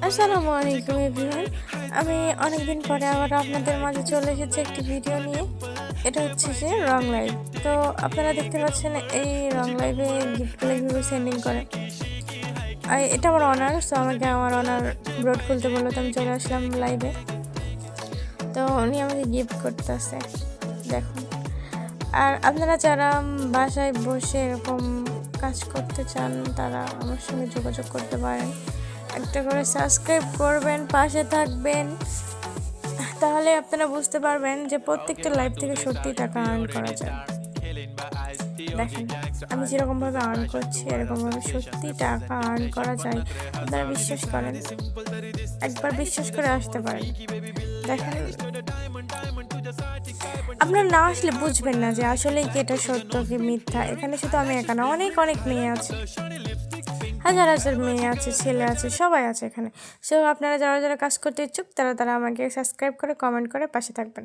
আসসালামু আলাইকুম এভরিওয়ান। আমি অনেকদিন পরে আবার আপনাদের মাঝে চলে এসেছি একটি ভিডিও নিয়ে। এটা হচ্ছে যে রং লাইভ। তো আপনারা দেখতে পাচ্ছেন এই রং লাইভে গিফটগুলো কীভাবে সেন্ডিং করে। আর এটা আমার অনার, সো আমাকে আমার অনার ব্রড খুলতে বললো, তো আমি চলে আসলাম লাইভে। তো উনি আমাকে গিফট করতেছে, দেখুন। আর আপনারা যারা বাসায় বসে এরকম কাজ করতে চান তারা আমার সঙ্গে যোগাযোগ করতে পারেন। একটা করে সাবস্ক্রাইব করবেন, পাশে থাকবেন, তাহলে আপনারা বুঝতে পারবেন যে প্রত্যেকটা লাইভ থেকে সত্যি টাকা আর্ন করা যায়। দেখেন আমি যেরকমভাবে আর্ন করছি এরকমভাবে সত্যি টাকা আর্ন করা যায়। আপনারা বিশ্বাস করেন, একবার বিশ্বাস করে আসতে পারেন। দেখেন আপনারা না আসলে বুঝবেন না যে আসলেই কি এটা সত্য কি মিথ্যা। এখানে শুধু আমি একা না, অনেক অনেক মেয়ে আছে, হাজার হাজার মেয়ে আছে, ছেলে আছে, সবাই আছে এখানে। সো আপনারা যারা যারা কাজ করতে ইচ্ছুক তারা আমাকে সাবস্ক্রাইব করে কমেন্ট করে পাশে থাকবেন।